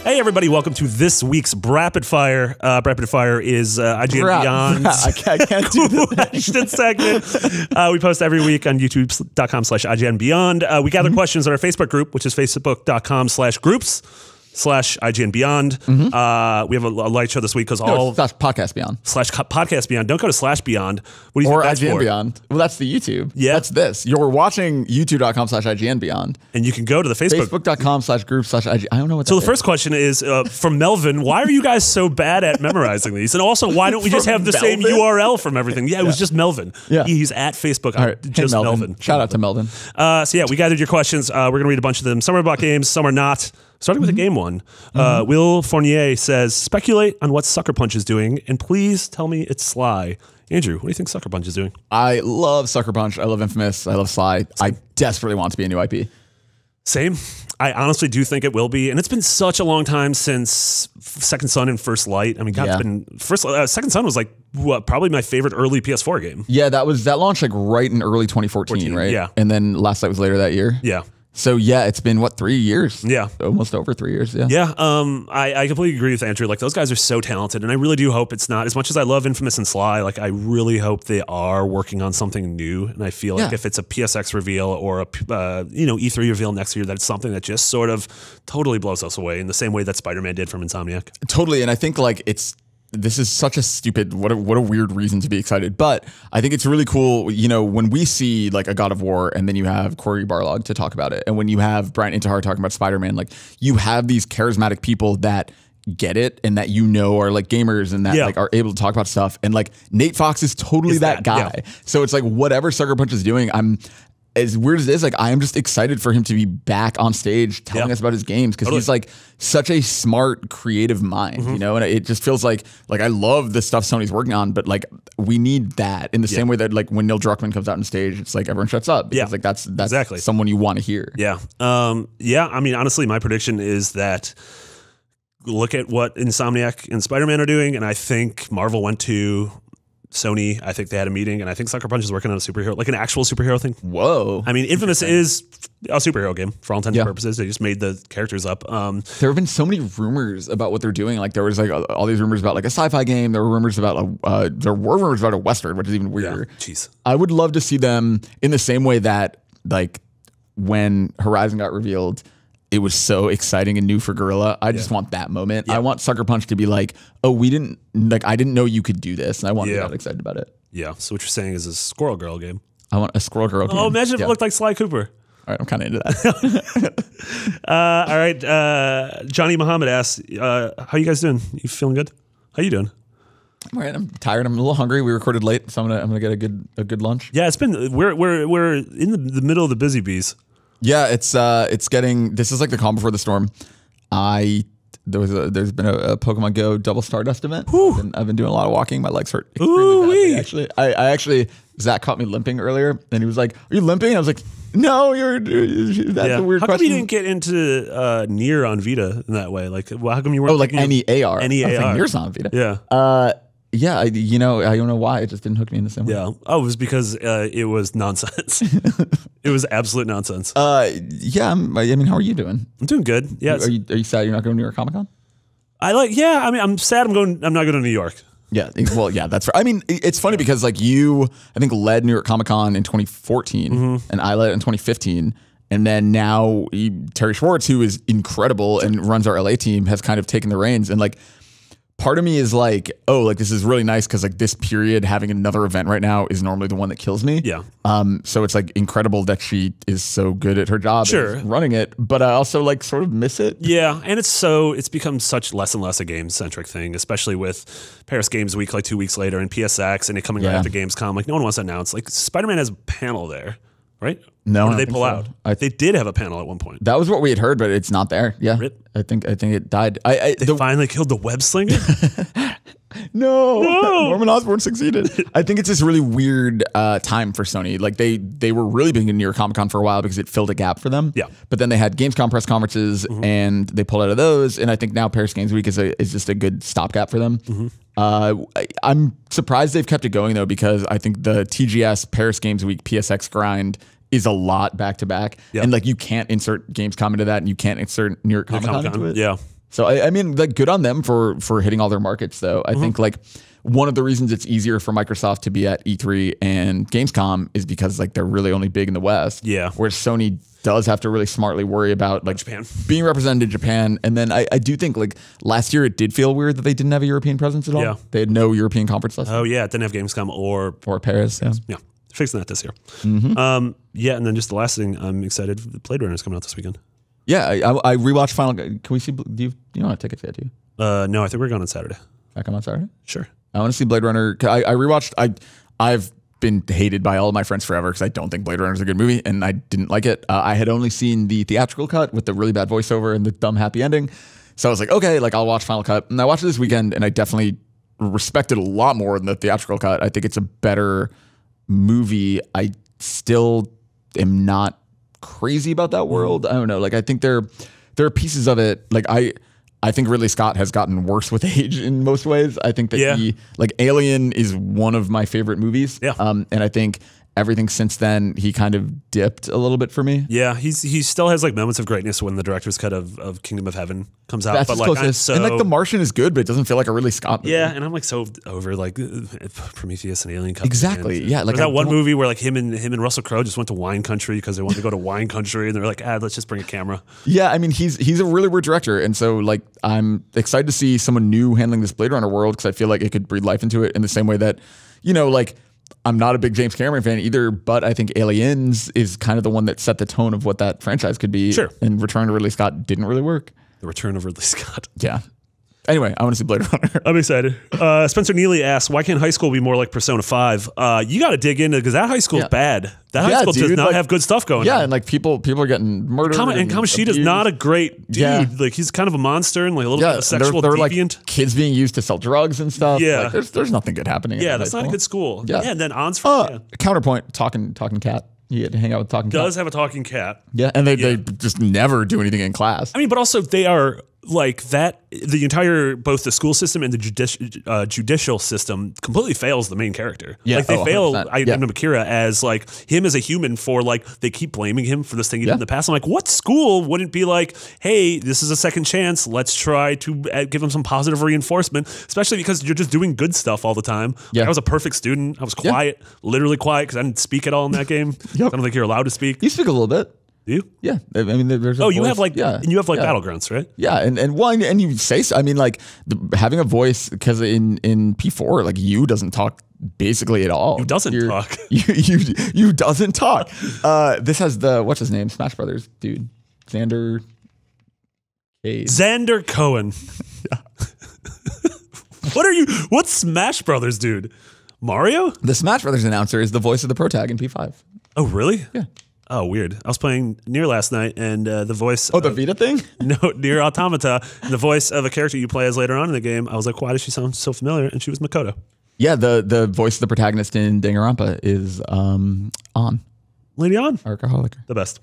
Hey, everybody, welcome to this week's Rapid Fire. Rapid Fire is IGN Beyond's I can't do the question segment. We post every week on youtube.com/IGN Beyond. We gather questions on our Facebook group, which is facebook.com/groups/IGN Beyond. We have a light show this week because Podcast Beyond. /Podcast Beyond. Don't go to /Beyond. What do you or think that's IGN for? Beyond. Well, that's the YouTube. Yeah. That's this. You're watching youtube.com/IGN Beyond. And you can go to the Facebook. Facebook.com/group/IGN. I don't know what that So the first question is from Melvin. Why are you guys so bad at memorizing these? And also, why don't we just have the same URL from everything? Yeah, it was just Melvin. Yeah. He's at Facebook. All right. Just Hey, Melvin. Shout out to Melvin. So yeah, we gathered your questions. We're going to read a bunch of them. Some are about games, some are not. Starting with the game one. Will Fournier says, speculate on what Sucker Punch is doing, and please tell me it's Sly. Andrew, what do you think Sucker Punch is doing? I love Sucker Punch. I love Infamous. I love Sly. I desperately want it to be a new IP. Same. I honestly do think it will be, and it's been such a long time since Second Son and First Light. I mean, God, it's been Second Son was like probably my favorite early PS4 game. Yeah, that launched like right in early 2014, right? Yeah, and then Last Light was later that year. Yeah. So yeah, it's been what, 3 years? Yeah, almost over 3 years. Yeah. Yeah. I completely agree with Andrew. Like, those guys are so talented, and I really do hope it's not, as much as I love Infamous and Sly, like, I really hope they are working on something new. And I feel like if it's a PSX reveal or a E3 reveal next year, that it's something that just sort of totally blows us away in the same way that Spider-Man did from Insomniac. Totally, and I think like this is such a stupid, what a weird reason to be excited. But I think it's really cool, you know, when we see like a God of War and then you have Cory Barlog to talk about it. And when you have Brian Intihar talking about Spider-Man, like you have these charismatic people that get it and that, you know, are like gamers and that like are able to talk about stuff. And like Nate Fox is totally that guy. Yeah. So it's like whatever Sucker Punch is doing, as weird as it is, like I am just excited for him to be back on stage telling us about his games, because he's like such a smart, creative mind, you know. And it just feels like I love the stuff Sony's working on, but like we need that in the same way that like when Neil Druckmann comes out on stage, it's like everyone shuts up because like that's exactly someone you want to hear. Yeah, yeah. I mean, honestly, my prediction is that look at what Insomniac and Spider-Man are doing, and I think Marvel went to Sony. I think they had a meeting, and I think Sucker Punch is working on a superhero, like an actual superhero thing. Whoa. I mean, Infamous is a superhero game for all intents and purposes. They just made the characters up. There have been so many rumors about what they're doing. Like there was like all these rumors about like a sci-fi game. There were rumors about a Western, which is even weirder. Yeah, jeez. I would love to see them in the same way that like when Horizon got revealed, it was so exciting and new for Guerrilla. I just want that moment. I want Sucker Punch to be like, oh, I didn't know you could do this. And I want to get excited about it. Yeah. So what you're saying is a Squirrel Girl game. I want a Squirrel Girl game. Oh, imagine if it looked like Sly Cooper. All right, I'm kind of into that. All right. Johnny Muhammad asks, how you guys doing? You feeling good? How you doing? All right, I'm tired. I'm a little hungry. We recorded late, so I'm gonna get a good lunch. Yeah, it's been we're in the middle of the busy bees. Yeah, it's getting. This is like the calm before the storm. There's been a Pokemon Go Double Stardust event. I've been doing a lot of walking. My legs hurt extremely badly, actually. Zach caught me limping earlier, and he was like, "Are you limping?" I was like, "No, that's a weird question." How come you didn't get into Nier on Vita in that way? Like, well, how come you weren't? Oh, like NEAR. NEAR. Nier's on Vita. Yeah. Yeah, I don't know why. It just didn't hook me in the same way. Yeah. Oh, it was because it was nonsense. It was absolute nonsense. Yeah. I mean, how are you doing? I'm doing good. Yeah. Are you sad you're not going to New York Comic Con? I mean, I'm sad. I'm not going to New York. Yeah. Well, yeah, that's right. I mean, it's funny because like you, I think, led New York Comic Con in 2014, and I led it in 2015. And then now Terry Schwartz, who is incredible and runs our LA team, has kind of taken the reins. And like, part of me is like, oh, like this is really nice because like this period having another event right now is normally the one that kills me. Yeah. So it's like incredible that she is so good at her job running it, but I also like sort of miss it. Yeah, and it's become such less and less a game centric thing, especially with Paris Games Week like 2 weeks later and PSX and it coming right after Gamescom. Like no one wants to announce. Like Spider-Man has a panel there, right? No, or did they pull out? They did have a panel at one point. That was what we had heard, but it's not there. Yeah, I think it died. They finally killed the web slinger. No, Norman Osborn succeeded. I think it's this really weird time for Sony. Like they were really big in New York Comic Con for a while because it filled a gap for them. Yeah. But then they had Gamescom press conferences and they pulled out of those. And I think now Paris Games Week is just a good stopgap for them. I'm surprised they've kept it going though, because I think the TGS Paris Games Week PSX grind is a lot back to back. And like you can't insert Gamescom into that and you can't insert New York Comic Con into it. Yeah. So I mean, like, good on them for hitting all their markets, though. I think like one of the reasons it's easier for Microsoft to be at E3 and Gamescom is because like they're really only big in the West. Yeah. Whereas Sony does have to really smartly worry about like Japan being represented in Japan. And then I do think like last year it did feel weird that they didn't have a European presence at all. Yeah. They had no European conference last Oh yeah, it didn't have Gamescom or Paris. Yeah. Yeah, fixing that this year. Yeah, and then just the last thing, I'm excited. Blade Runner is coming out this weekend. Yeah, I rewatched Final. Can we see? You don't have tickets yet, do you? No, I think we're going on Saturday. I come on Saturday. Sure. I want to see Blade Runner. I rewatched. I've been hated by all of my friends forever because I don't think Blade Runner is a good movie, and I didn't like it. I had only seen the theatrical cut with the really bad voiceover and the dumb happy ending. So I was like, okay, like I'll watch Final Cut, and I watched it this weekend, and I definitely respect it a lot more than the theatrical cut. I think it's a better movie. I still am not crazy about that world. I don't know. Like I think there are pieces of it. Like I think Ridley Scott has gotten worse with age in most ways. I think that he like Alien is one of my favorite movies. Yeah. And I think everything since then he kind of dipped a little bit for me. Yeah, he still has like moments of greatness when the director's cut of Kingdom of Heaven comes out. That's but his like closest. I'm so, and like The Martian is good, but it doesn't feel like a Ridley Scott movie. Yeah, and I'm like so over like Prometheus and Alien. Exactly. Yeah, like that one movie where like him and Russell Crowe just went to wine country because they wanted to go to wine country, and they're like, let's just bring a camera. Yeah, I mean he's a really weird director, and so like I'm excited to see someone new handling this Blade Runner world because I feel like it could breathe life into it in the same way that, you know, like I'm not a big James Cameron fan either, but I think Aliens is kind of the one that set the tone of what that franchise could be. Sure. And Return to Ridley Scott didn't really work. The Return of Ridley Scott. Yeah. Anyway, I want to see Blade Runner. I'm excited. Spencer Neely asks, why can't high school be more like Persona 5? You got to dig into because that high school is bad. That high school does not have good stuff going on. Yeah, and like people are getting murdered. And Kamoshida's not a great dude. Yeah. Like he's kind of a monster and like a little bit of a sexual deviant. Like kids being used to sell drugs and stuff. Yeah. Like, there's nothing good happening. Yeah, that's not a good school. Yeah. And then On's counterpoint, talking cat. He had to hang out with talking cat. Does have a talking cat. Yeah, and they just never do anything in class. I mean, but also they are like that. The entire both the school system and the judicial system completely fails the main character. Yeah, like they fail. 100%. I remember Kira as like him as a human for like they keep blaming him for this thing he did in the past. I'm like, what school wouldn't be like, hey, this is a second chance. Let's try to give him some positive reinforcement, especially because you're just doing good stuff all the time. Yeah. Like, I was a perfect student. I was quiet, literally quiet because I didn't speak at all in that game. I don't think you're allowed to speak. You speak a little bit. Do you? Yeah, I mean, there's. You have like you have like battlegrounds, right? Yeah, and you say so. I mean, like having a voice because in P4, like you doesn't talk basically at all. You doesn't talk. You doesn't talk. This has the what's his name? Smash Brothers dude, Xander. Xander Cohen. Yeah. What's Smash Brothers, dude? Mario? The Smash Brothers announcer is the voice of the pro tag in P5. Oh, really? Yeah. Oh, weird. I was playing Nier last night, and the voice. Oh, the Vita thing? No, Nier Automata. The voice of a character you play as later on in the game. I was like, why does she sound so familiar? And she was Makoto. Yeah, the voice of the protagonist in Danganronpa is On. Lady On. Alcoholic. The best.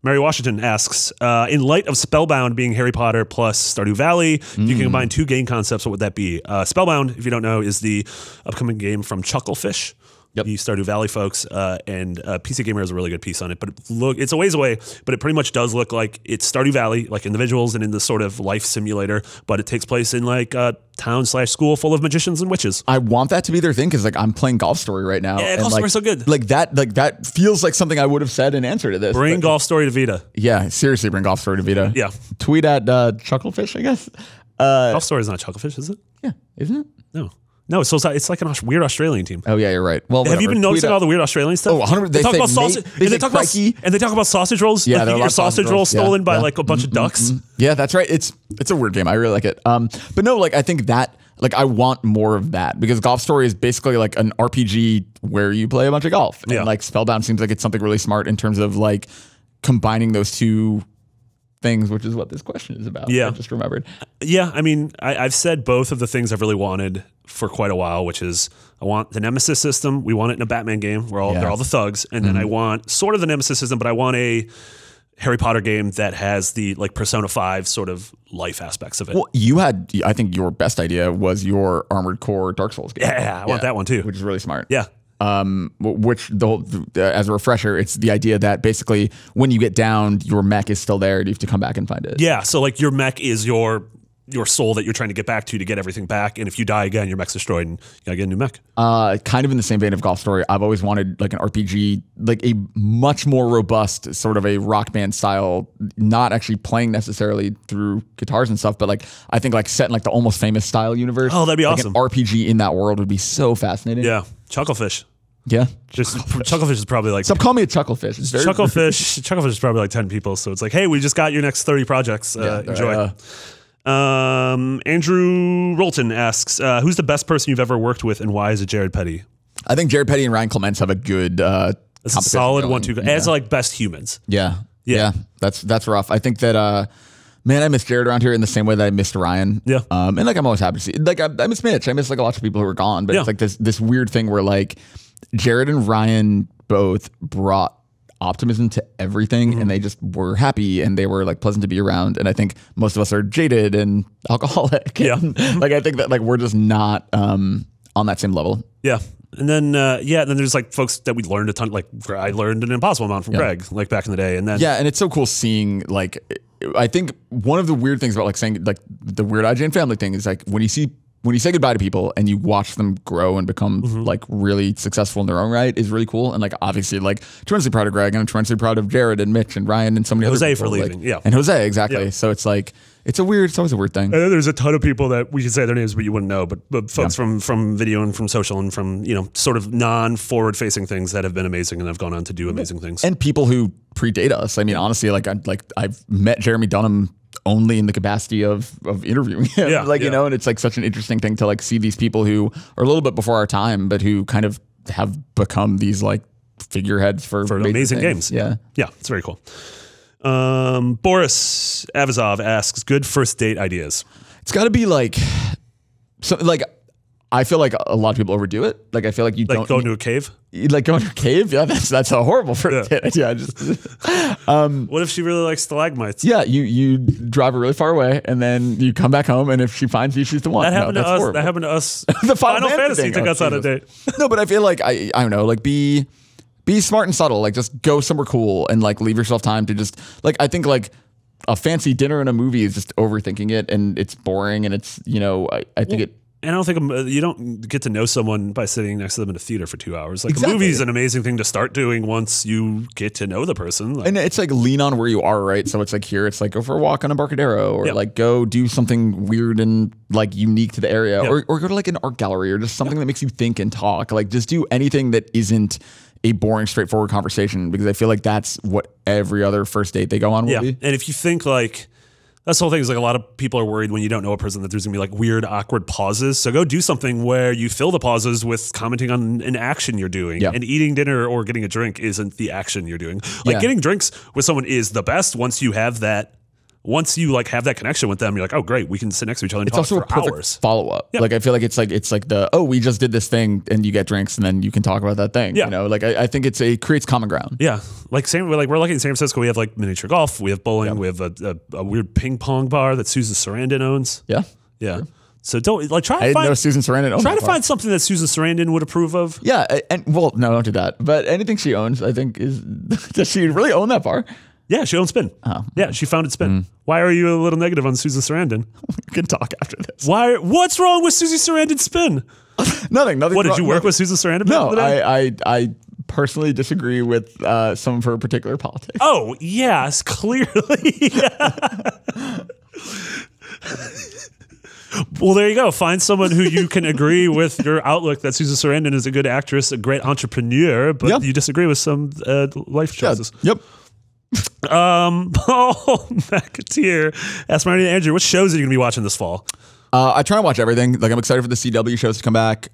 Mary Washington asks, in light of Spellbound being Harry Potter plus Stardew Valley, if you can combine two game concepts, what would that be? Spellbound, if you don't know, is the upcoming game from Chucklefish. Yep. The Stardew Valley folks, and PC Gamer has a really good piece on it. But it's a ways away, but it pretty much does look like it's Stardew Valley, like individuals and in the sort of life simulator, but it takes place in like a town/school full of magicians and witches. I want that to be their thing because like I'm playing Golf Story right now. Yeah, Golf Story's so good. Like that feels like something I would have said in answer to this. Bring Golf Story to Vita. Yeah, seriously, bring Golf Story to Vita. Yeah. Tweet at Chucklefish, I guess. Golf Story is not Chucklefish, is it? Yeah, isn't it? No, it's like a weird Australian team. Oh yeah, you're right. Well, have you been noticing all the weird Australian stuff? Oh, 100. They talk about sausage, and they talk about sausage rolls. Yeah, like you get your sausage roll stolen by like a bunch of ducks. Yeah, that's right. It's a weird game. I really like it. But no, like I think that like I want more of that because Golf Story is basically like an RPG where you play a bunch of golf. And like Spellbound seems like it's something really smart in terms of like combining those two things, which is what this question is about. Yeah. I just remembered. Yeah, I mean, I've said both of the things I've really wanted for quite a while, which is I want the Nemesis system. We want it in a Batman game where they're all the thugs. And then I want sort of the Nemesis system, but I want a Harry Potter game that has the like Persona 5 sort of life aspects of it. Well, I think your best idea was your Armored Core Dark Souls game. Yeah, I want that one too. Which is really smart. Yeah. which as a refresher, it's the idea that basically when you get downed, your mech is still there. And you have to come back and find it. Yeah. So like your mech is your soul that you're trying to get back to get everything back. And if you die again, your mech's destroyed and you gotta get a new mech. Kind of in the same vein of Golf Story, I've always wanted like an RPG, like a much more robust sort of a rock band style, not actually playing necessarily through guitars and stuff, but like I think like set in like the Almost Famous style universe. Oh, that'd be like awesome. An RPG in that world would be so fascinating. Yeah. Chucklefish. Yeah. Chucklefish is probably like... Stop calling me a Chucklefish. It's very Chucklefish is probably like 10 people. So it's like, hey, we just got your next 30 projects. Enjoy. Andrew Rolton asks, who's the best person you've ever worked with and why is it Jared Petty? I think Jared Petty and Ryan Clements have a good it's a solid 1-2 as like best humans. Yeah. That's rough. I think that man, I miss Jared around here in the same way that I missed Ryan. Yeah. And like I'm always happy to see like I miss Mitch. I miss like a lot of people who are gone, but it's like this weird thing where like Jared and Ryan both brought optimism to everything and they just were happy and they were like pleasant to be around. And I think most of us are jaded and alcoholic. Yeah. And, like I think that like we're just not on that same level. Yeah. And then then there's like folks that we learned a ton. Like I learned an impossible amount from Greg, like back in the day. And then and it's so cool seeing like I think one of the weird things about like saying like the weird IGN family thing is like when you say goodbye to people and you watch them grow and become like really successful in their own right is really cool. And like obviously like tremendously proud of Greg and I'm tremendously proud of Jared and Mitch and Ryan and so many other people. Jose for leaving, like, and Jose exactly. So it's like it's always a weird thing. And then there's a ton of people that we could say their names, but you wouldn't know. But folks from video and from social and from sort of non-forward facing things that have been amazing and have gone on to do amazing things. And people who predate us. I mean, honestly, like I've met Jeremy Dunham only in the capacity of interviewing him. You know, and it's like such an interesting thing to like see these people who are a little bit before our time, but who kind of have become these like figureheads for amazing games. Yeah, it's very cool. Boris Avazov asks, good first date ideas. It's got to be like something like I feel like a lot of people overdo it. Like I feel like you like don't go into a cave. Like going to a cave. Yeah, that's a horrible first date idea. What if she really likes stalagmites? Yeah, you drive her really far away and then you come back home and if she finds you, she's the one. That happened to us. Horrible. That happened to us. The Final Fantasy took us on a date. No, but I feel like I don't know. Like be smart and subtle. Like just go somewhere cool and like leave yourself time to just like I think like a fancy dinner and a movie is just overthinking it and it's boring and it's I think it. And I don't think you don't get to know someone by sitting next to them in a theater for 2 hours. Like exactly. A movie is an amazing thing to start doing once you get to know the person. Like, and it's like lean on where you are, right? So it's like here, it's like go for a walk on Embarcadero or like go do something weird and like unique to the area or go to like an art gallery or just something that makes you think and talk. Like just do anything that isn't a boring, straightforward conversation because I feel like that's what every other first date they go on will be. And if you think like, that's the whole thing is like a lot of people are worried when you don't know a person that there's gonna be like weird, awkward pauses. So go do something where you fill the pauses with commenting on an action you're doing. And eating dinner or getting a drink isn't the action you're doing. Like getting drinks with someone is the best once you have that. Once you like have that connection with them, you're like, oh great, we can sit next to each other and talk for hours. It's also a perfect follow-up. Like I feel like it's like the we just did this thing and you get drinks and then you can talk about that thing. You know, like I think creates common ground. Yeah. Like we're lucky in San Francisco, we have like miniature golf, we have bowling, we have a weird ping pong bar that Susan Sarandon owns. Yeah. Sure. So don't like try. I didn't know Susan Sarandon owned Try to find something that Susan Sarandon would approve of. Yeah, and well, no, don't do that. But anything she owns, I think is does she really own that bar? Yeah, she owns Spin. Oh. Yeah, she founded Spin. Why are you a little negative on Susan Sarandon? We can talk after this. What's wrong with Susan Sarandon's Spin? Nothing. What did you work with Susan Sarandon? No, I personally disagree with some of her particular politics. Oh yes, clearly. Well, there you go. Find someone who you can agree with your outlook that Susan Sarandon is a good actress, a great entrepreneur, but you disagree with some life choices. Yep. Paul McAteer asked Marty and Andrew, what shows are you going to be watching this fall? I try and watch everything. Like I'm excited for the CW shows to come back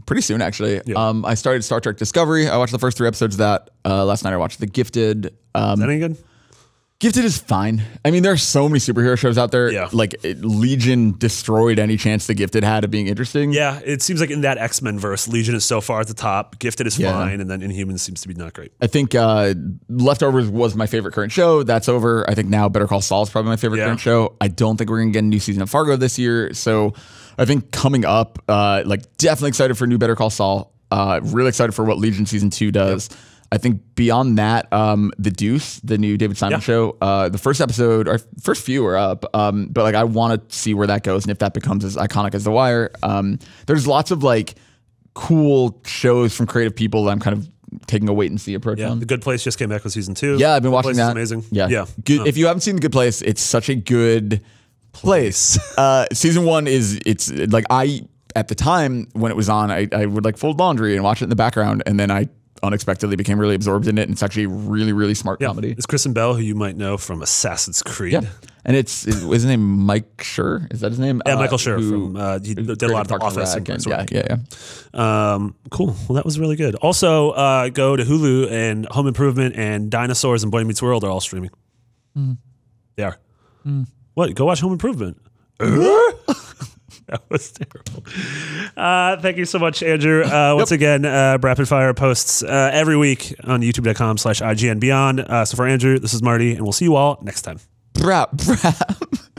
pretty soon, actually. I started Star Trek Discovery. I watched the first 3 episodes of that. Last night I watched The Gifted. Is that any good? Gifted is fine. I mean, there are so many superhero shows out there. Yeah. Like Legion destroyed any chance The Gifted had of being interesting. Yeah, it seems like in that X-Men verse, Legion is so far at the top. Gifted is fine, and then Inhumans seems to be not great. I think Leftovers was my favorite current show. That's over. I think now Better Call Saul is probably my favorite current show. I don't think we're going to get a new season of Fargo this year. So I think coming up, like definitely excited for new Better Call Saul. Really excited for what Legion season 2 does. Yep. I think beyond that, The Deuce, the new David Simon show, the first episode or first few are up, but like I want to see where that goes and if that becomes as iconic as The Wire. There's lots of like cool shows from creative people that I'm kind of taking a wait and see approach on. The Good Place just came back with season 2. Yeah, I've been watching that. Amazing. Yeah. Good. If you haven't seen The Good Place, it's such a good place. Season 1 it's like at the time when it was on, I would like fold laundry and watch it in the background, and then I unexpectedly became really absorbed in it, and it's actually really, really smart comedy. It's Kristen Bell, who you might know from Assassin's Creed. Yeah, and is his name Mike Schur? Is that his name? Yeah, Michael Schur from he did a lot of The Office. Cool. Well, that was really good. Also, go to Hulu, and Home Improvement and Dinosaurs and Boy Meets World are all streaming. They are. What? Go watch Home Improvement. That was terrible. Thank you so much, Andrew. Once again, Rapid Fire posts every week on youtube.com/IGN Beyond. So for Andrew, this is Marty, and we'll see you all next time. Brap.